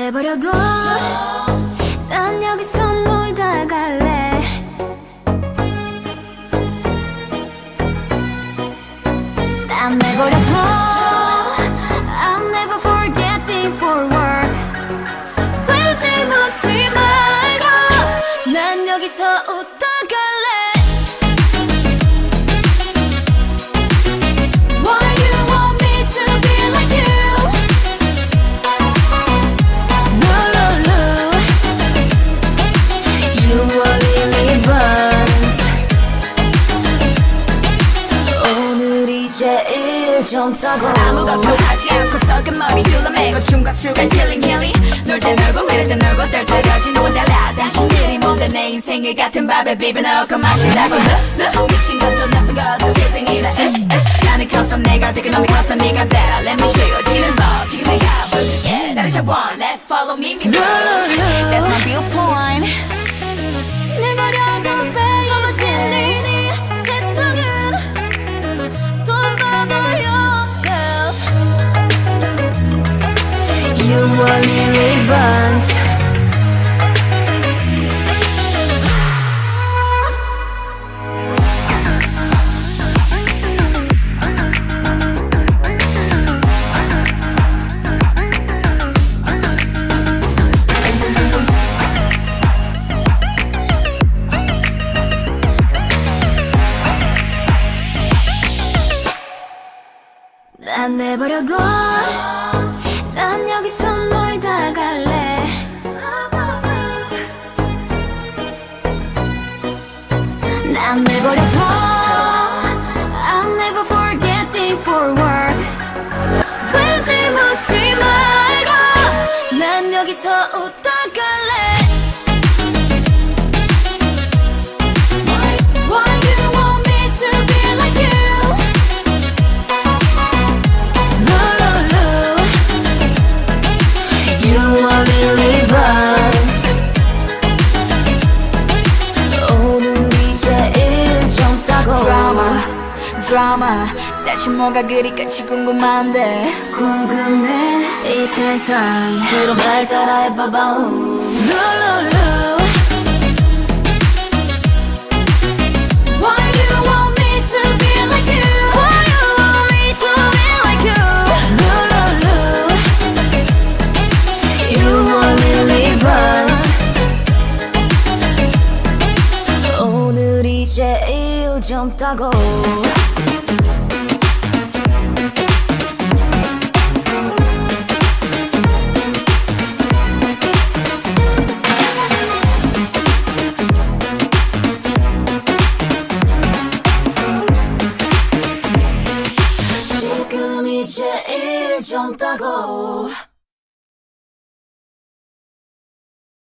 내버려둬. 난 여기서 놀다 갈래. 난 내버려둬. I'll never forget thing for work. 왜지 묻지 말고 난 여기서 웃다 갈래. Why you want me to be like you? No, no, no. You are irrelevant. 오늘이 제일 젊다고. 아무것도 하지 않고 썩은 머리 둘러매고 춤과 술과 힐링 놀 땐 놀고 미를 땐 놀고 떨떠려진 너와 달라. 당신들이 모두 내 인생을 같은 밥에 비벼넣고 마신다고. 미친 것도 나쁜 것도 1등이다. 나는 커서 내가 되고 너는 커서 네가 되라. Let me show you 지는 법 지금 내가 보여줄게. 나를 잡아 Let's follow me. That's my viewpoint. 내버려둬 babe. 더 멋있는 이 세상은 Don't bother yourself. You are irrelevant. 난 내버려둬. 난 여기서 놀다 갈래. 난 내버려둬. I'll never forget thing for work. 왜지 묻지 말고 난 여기서 웃다 갈래. 오늘이 제일 젊다고. 드라마 대신 뭐가 그리 끝이 궁금한데. 궁금해 이 세상. 그럼 날 따라해봐봐. 룰루루. Why you want me to be like you? Why you want me to be like you? 룰루루. You are irrelevant. 오늘이 제일 젊다고.